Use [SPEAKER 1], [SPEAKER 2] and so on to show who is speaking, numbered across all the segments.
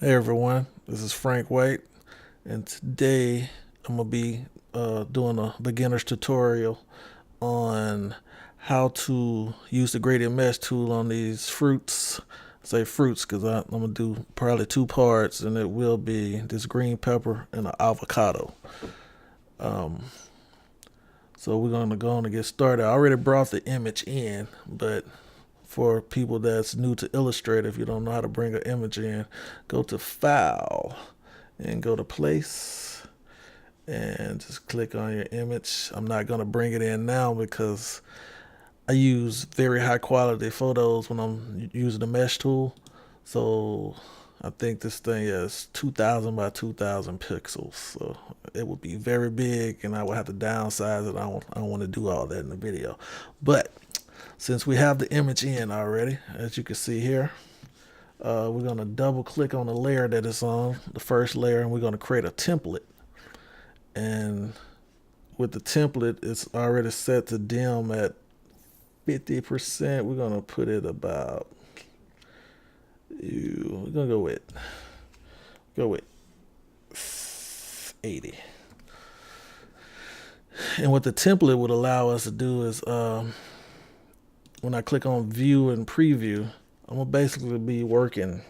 [SPEAKER 1] Hey everyone, this is Frank White, and today I'm gonna be doing a beginner's tutorial on how to use the gradient mesh tool on these fruits. I say fruits because I'm gonna do probably two parts, and it will be this green pepper and an avocado. Um, so we're gonna go on and get started. I already brought the image in, but for people that's new to Illustrator, if you don't know how to bring an image in, go to File and go to Place and just click on your image. I'm not going to bring it in now because I use very high quality photos when I'm using the mesh tool. So I think this thing is 2000 by 2000 pixels. So it would be very big and I would have to downsize it. I don't want to do all that in the video. But since we have the image in already, as you can see here, we're going to double click on the layer that it's on, the first layer, and we're going to create a template. And with the template, it's already set to dim at 50%. We're going to put it about, we're going to go with 80. And what the template would allow us to do is when I click on view and preview, I'm gonna basically be working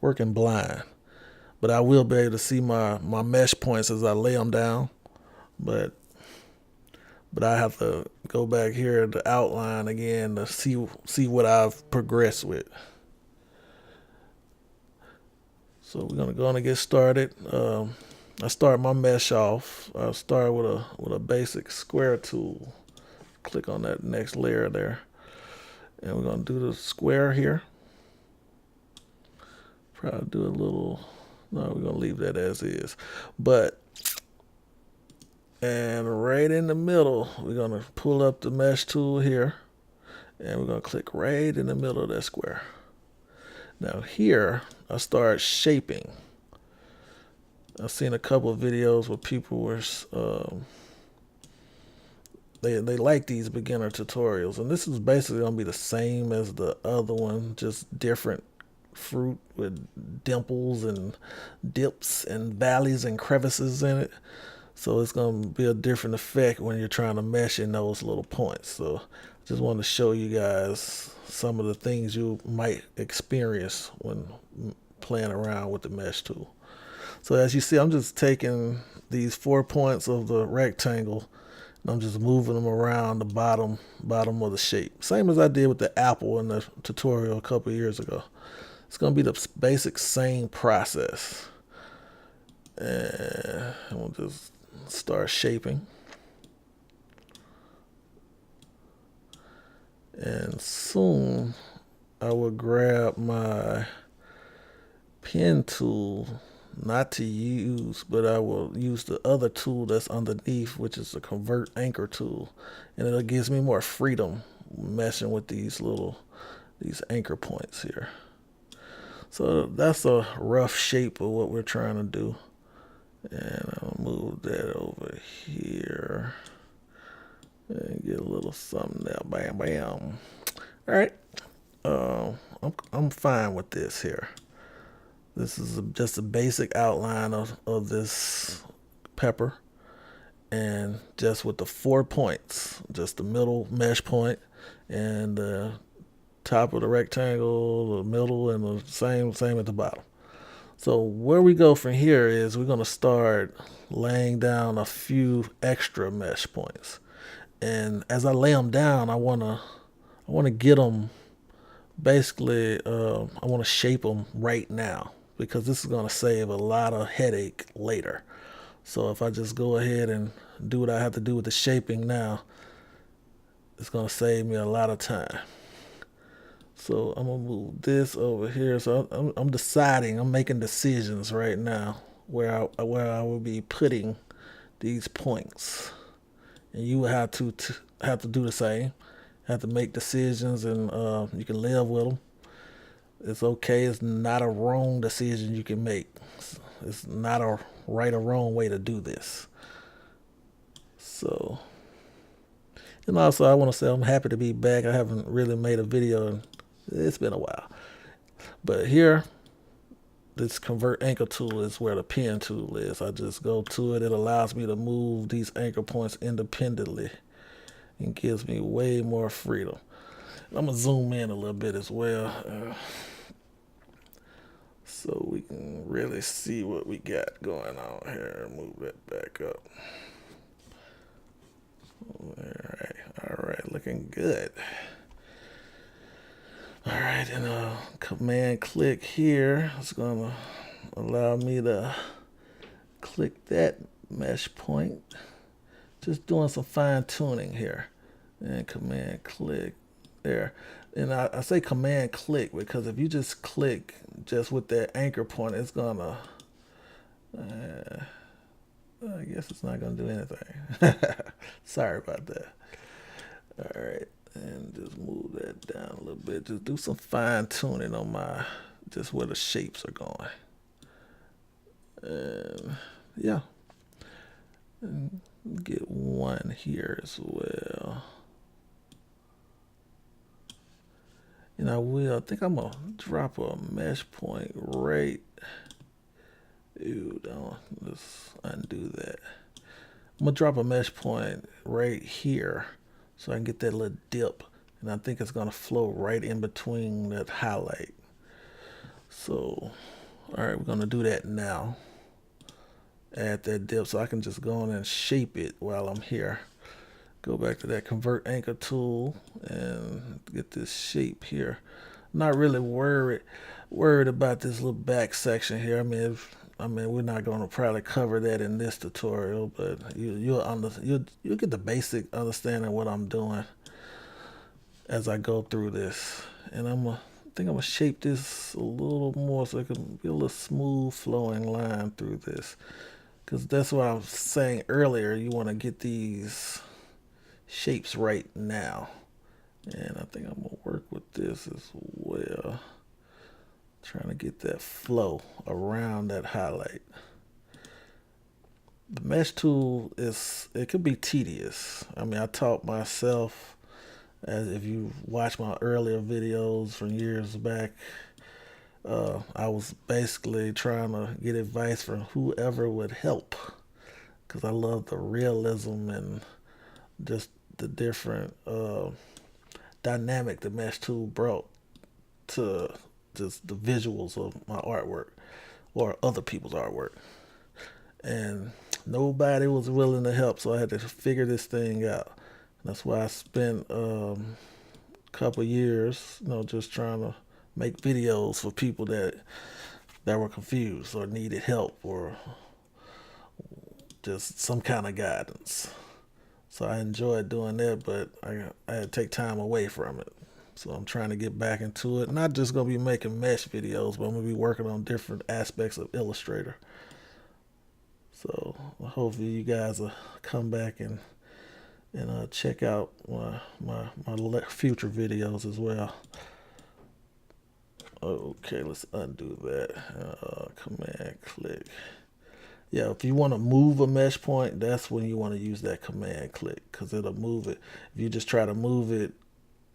[SPEAKER 1] blind. But I will be able to see my mesh points as I lay them down. But I have to go back here to outline again to see what I've progressed with. So we're gonna go on and get started. I start my mesh off. I start with a basic square tool. Click on that next layer there, and we're gonna do the square here. Probably do a little. No, we're gonna leave that as is. But and right in the middle, we're gonna pull up the mesh tool here, and we're gonna click right in the middle of that square. Now here, I start shaping. I've seen a couple of videos where people were they like these beginner tutorials, and this is basically gonna be the same as the other one, just different fruit with dimples and dips and valleys and crevices in it. So it's going to be a different effect when you're trying to mesh in those little points. So I just wanted to show you guys some of the things you might experience when playing around with the mesh tool. So as you see, I'm just taking these 4 points of the rectangle and I'm just moving them around the bottom of the shape. Same as I did with the apple in the tutorial a couple of years ago. It's going to be the basic same process. And we'll just start shaping. And soon I will grab my pen tool, not to use, but I will use the other tool that's underneath, which is the convert anchor tool. And it gives me more freedom messing with these anchor points here. So that's a rough shape of what we're trying to do. And I'll move that over here and get a little something there. Bam, bam. All right. I'm fine with this here. This is just a basic outline of this pepper. And just with the 4 points, just the middle mesh point and the top of the rectangle, the middle, and the same at the bottom. So where we go from here is we're going to start laying down a few extra mesh points. And as I lay them down, I want to get them basically, I want to shape them right now because this is going to save a lot of headache later. So if I just go ahead and do what I have to do with the shaping now, it's going to save me a lot of time. So I'm gonna move this over here. So I'm deciding. I'm making decisions right now where I will be putting these points, and you will have to do the same. Have to make decisions, and you can live with them. It's okay. It's not a wrong decision you can make. It's not a right or wrong way to do this. So, and also I want to say I'm happy to be back. I haven't really made a video, and it's been a while. But here, this convert anchor tool is where the pen tool is. I just go to it. It allows me to move these anchor points independently and gives me way more freedom. I'm going to zoom in a little bit as well so we can really see what we got going on here. Move that back up. All right, looking good. All right, and command click here. It's gonna allow me to click that mesh point. Just doing some fine tuning here. And command click there. And I say command click because if you just click just with that anchor point, it's gonna, I guess it's not gonna do anything. Sorry about that. All right, and just move that down a little bit. Just do some fine tuning on just where the shapes are going. And yeah, and get one here as well. And I think I'm gonna drop a mesh point right. Ew, don't, let's undo that. I'm gonna drop a mesh point right here so I can get that little dip. And I think it's gonna flow right in between that highlight. So, all right, we're gonna do that now. Add that dip so I can just go in and shape it while I'm here. Go back to that convert anchor tool and get this shape here. Not really worried about this little back section here. I mean, we're not going to probably cover that in this tutorial, but you'll get the basic understanding of what I'm doing as I go through this. And I think I'm gonna shape this a little more so it can be a little smooth flowing line through this. Because that's what I was saying earlier. You want to get these shapes right now. And I think I'm going to work with this as well. Trying to get that flow around that highlight. The mesh tool it could be tedious. I mean, I taught myself, as if you watch my earlier videos from years back, I was basically trying to get advice from whoever would help because I love the realism and just the different dynamic the mesh tool brought to just the visuals of my artwork or other people's artwork. And nobody was willing to help, so I had to figure this thing out. That's why I spent a couple years, just trying to make videos for people that were confused or needed help or just some kind of guidance. So I enjoyed doing that, but I had to take time away from it. So I'm trying to get back into it. Not just going to be making mesh videos, but I'm going to be working on different aspects of Illustrator. So hopefully you guys will come back and check out my future videos as well. Okay, let's undo that. Command click. Yeah, if you want to move a mesh point, that's when you want to use that command click because it'll move it. If you just try to move it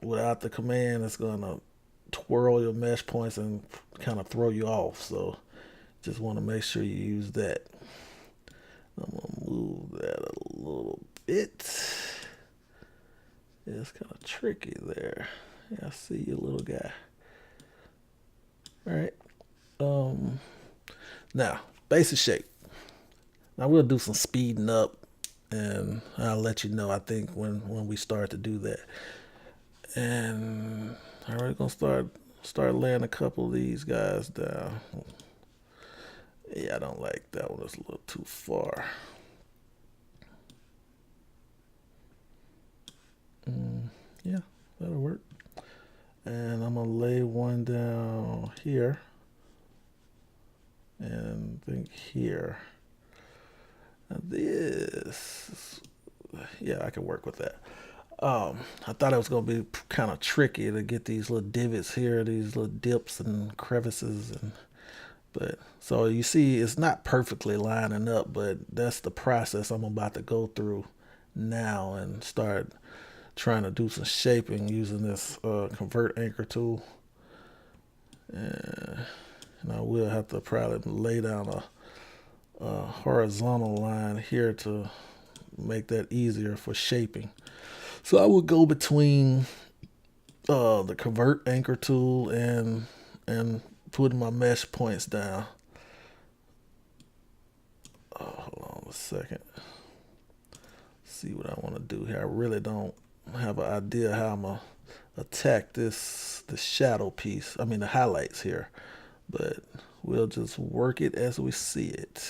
[SPEAKER 1] without the command, it's going to twirl your mesh points and kind of throw you off. So just want to make sure you use that. I'm going to move that a little bit. Yeah, it's kind of tricky there. Yeah, I see you, little guy. All right. Now, basic shape. Now we'll do some speeding up, and I'll let you know, I think, when we start to do that. And all right, gonna start laying a couple of these guys down. Yeah, I don't like that one. It's a little too far. Yeah, that'll work. And I'm gonna lay one down here, and I think here. Now this, yeah, I can work with that. I thought it was gonna be kind of tricky to get these little divots here, these little dips and crevices, but so you see, it's not perfectly lining up, but that's the process I'm about to go through now and start trying to do some shaping using this convert anchor tool. And I will have to probably lay down a horizontal line here to make that easier for shaping. So I would go between the convert anchor tool and putting my mesh points down. Hold on a second. See what I want to do here. I really don't have an idea how I'm gonna attack the shadow piece. I mean the highlights here, but we'll just work it as we see it.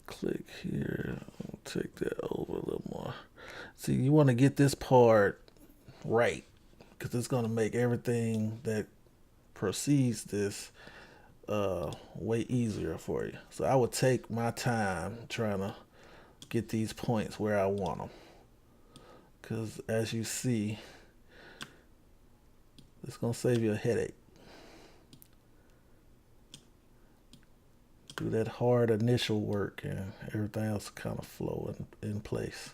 [SPEAKER 1] Click here. I'll take that over a little more. See, you want to get this part right because it's going to make everything that precedes this way easier for you. So I would take my time trying to get these points where I want them. Because as you see, it's going to save you a headache. Do that hard initial work and everything else kind of flow in place.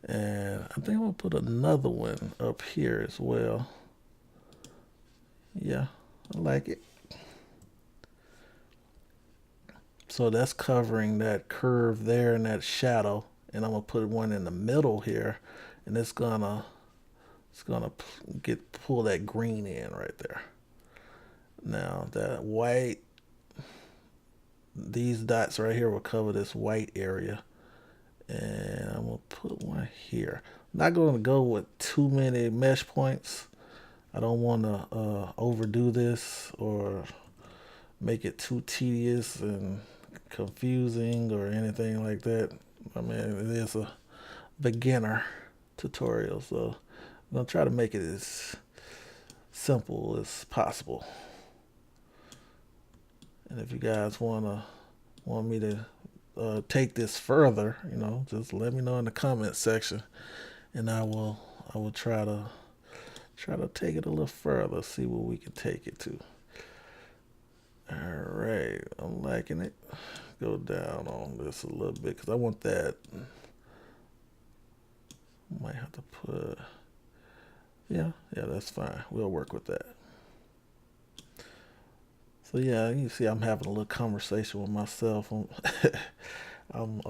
[SPEAKER 1] And I think I'm going to put another one up here as well. Yeah, I like it. So that's covering that curve there and that shadow. And I'm going to put one in the middle here. And it's gonna pull that green in right there. Now that white, these dots right here will cover this white area. And I'm gonna put one here. I'm not gonna go with too many mesh points. I don't want to overdo this or make it too tedious and confusing or anything like that. I mean, it is a beginner tutorial, so I'm gonna try to make it as simple as possible. And if you guys want me to take this further, just let me know in the comment section, and I will try to take it a little further, see where we can take it to. All right, I'm liking it. Go down on this a little bit because I want that. Might have to put, yeah, that's fine. We'll work with that. So yeah, you see, I'm having a little conversation with myself. I'm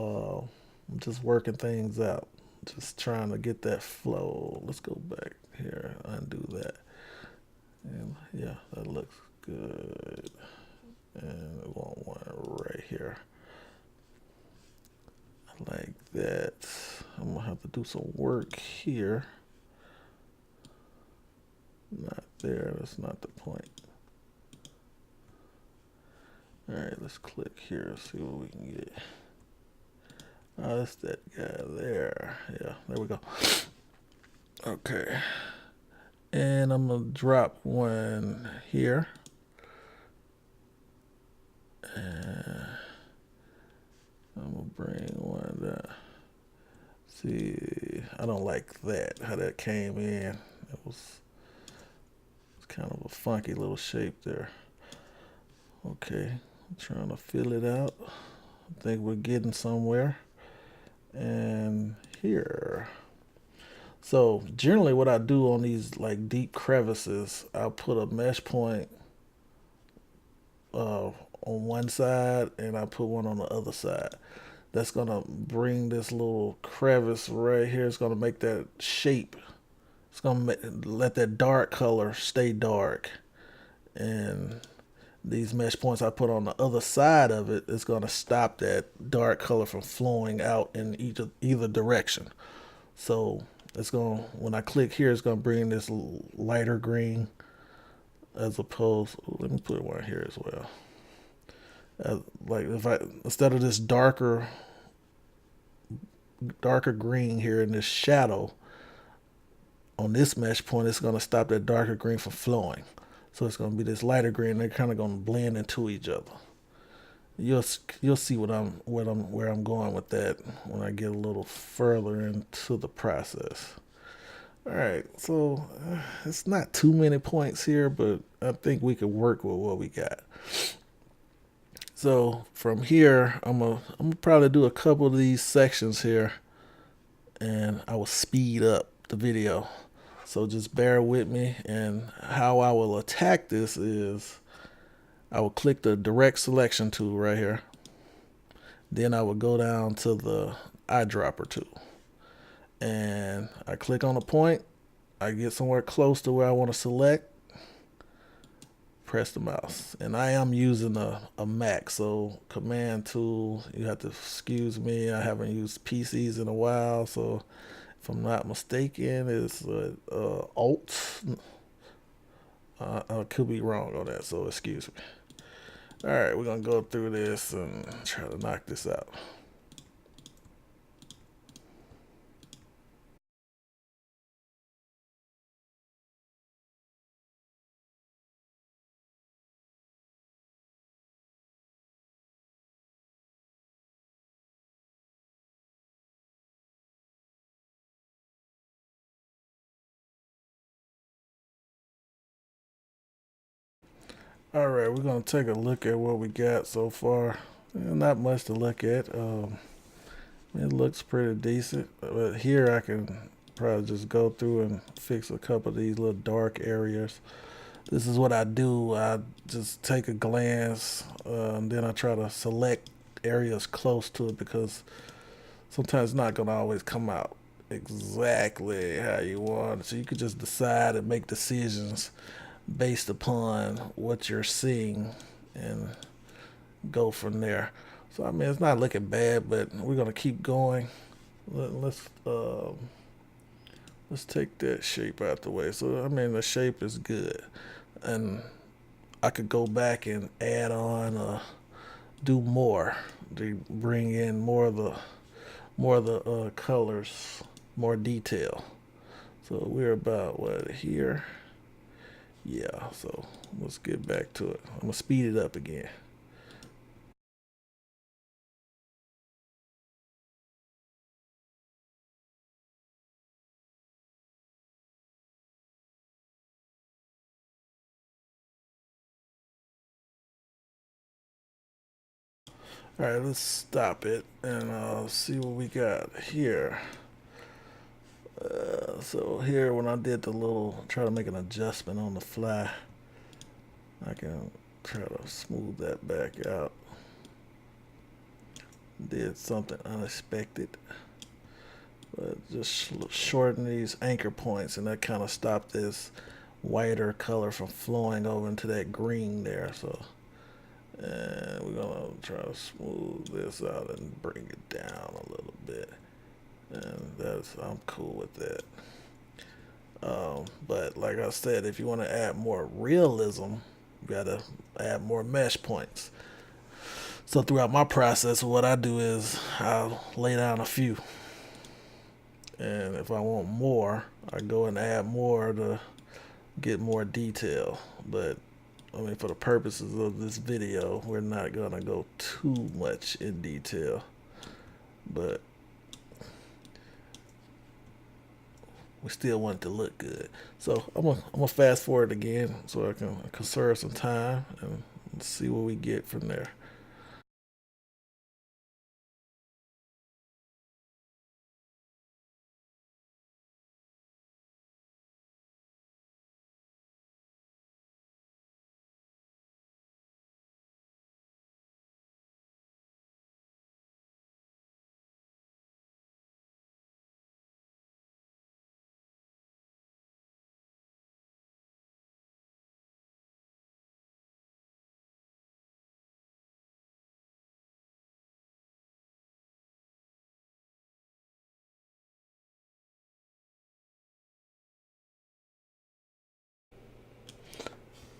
[SPEAKER 1] just working things out, just trying to get that flow. Let's go back here, undo that, and yeah, that looks good. And we want one right here. Like that. I'm gonna have to do some work here. Not there, that's not the point. Alright, let's click here, see what we can get. Oh, that's that guy there. Yeah, there we go. Okay. And I'm gonna drop one here. And I'm gonna bring one down. See, I don't like that, how that came in. It was kind of a funky little shape there. Okay, I'm trying to fill it out. I think we're getting somewhere. And here. So generally what I do on these like deep crevices, I'll put a mesh point on one side and I put one on the other side. That's gonna bring this little crevice right here. It's gonna make that shape. It's gonna let that dark color stay dark. And these mesh points I put on the other side of it is gonna stop that dark color from flowing out in either direction. So it's gonna, when I click here, it's gonna bring this lighter green as opposed. Let me put one here as well. Like if I, instead of this darker green here in this shadow on this mesh point, it's gonna stop that darker green from flowing. So it's gonna be this lighter green. They're kind of gonna blend into each other. You'll see where I'm going with that when I get a little further into the process. All right, so it's not too many points here, but I think we could work with what we got. So from here, I'm gonna probably do a couple of these sections here, and I will speed up the video. So just bear with me. And how I will attack this is I would click the direct selection tool right here. Then I would go down to the eyedropper tool. And I click on a point. I get somewhere close to where I want to select. Press the mouse. And I am using a Mac, so command tool, you have to excuse me. I haven't used PCs in a while, so if I'm not mistaken, it's Alt. I could be wrong on that, so excuse me. All right, we're gonna go through this and try to knock this out. All right, we're gonna take a look at what we got so far. Not much to look at. It looks pretty decent, but here I can probably just go through and fix a couple of these little dark areas. This is what I do. I just take a glance, and then I try to select areas close to it because sometimes it's not gonna always come out exactly how you want. So you could just decide and make decisions based upon what you're seeing and go from there. So I mean, it's not looking bad, but we're gonna keep going. Let's take that shape out the way. So I mean, the shape is good, and I could go back and add on, do more to bring in more of the colors, more detail. So we're about what here? Yeah. So let's get back to it. I'm gonna speed it up again. All right, let's stop it and see what we got here. So here, when I did the little, try to make an adjustment on the fly, I can try to smooth that back out. Did something unexpected, but just shorten these anchor points, and that kind of stopped this whiter color from flowing over into that green there. So, and we're gonna try to smooth this out and bring it down a little bit. And I'm cool with that. But like I said, if you want to add more realism, you gotta add more mesh points. So throughout my process, what I do is I'll lay down a few, and if I want more, I go and add more to get more detail. But I mean, for the purposes of this video, we're not gonna go too much in detail. But we still want it to look good. So I'm gonna fast forward again so I can conserve some time and see what we get from there.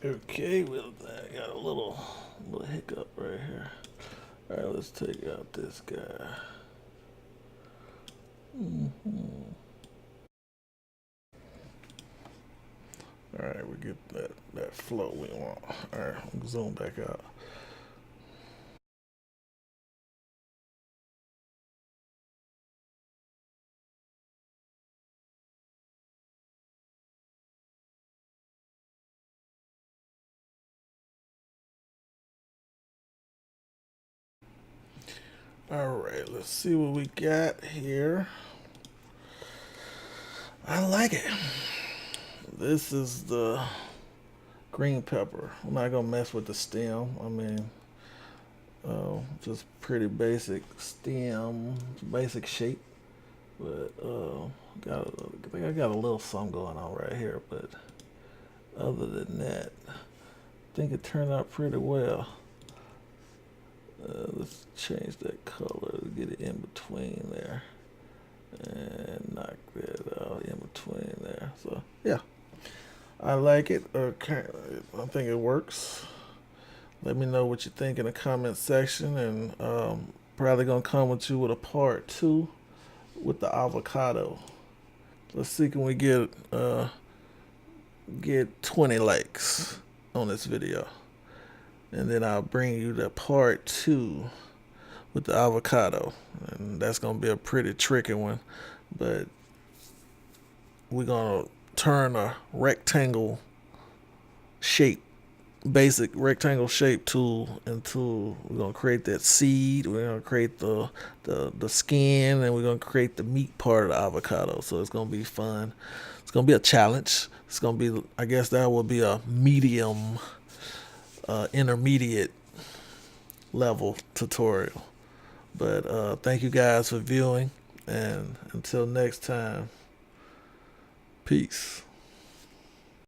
[SPEAKER 1] Okay, well, I got a little hiccup right here. All right, let's take out this guy. All right, we get that flow we want. All right, zoom back out. All right, let's see what we got here. I like it. This is the green pepper. I'm not gonna mess with the stem. I mean, just pretty basic stem, basic shape. But I think I got a little something going on right here. But other than that, I think it turned out pretty well. Let's change that color to get it in between there, and knock that out in between there. So yeah, I like it. Okay, I think it works. Let me know what you think in the comment section, and probably gonna come with you with a part two with the avocado. Let's see, can we get 20 likes on this video, and then I'll bring you the part two with the avocado, and that's gonna be a pretty tricky one, but we're gonna turn a rectangle shape, basic rectangle shape tool into, we're gonna create that seed, we're gonna create the skin, and we're gonna create the meat part of the avocado. So it's gonna be fun. It's gonna be a challenge. It's gonna be, I guess that will be a medium, intermediate level tutorial. But thank you guys for viewing, and until next time, peace.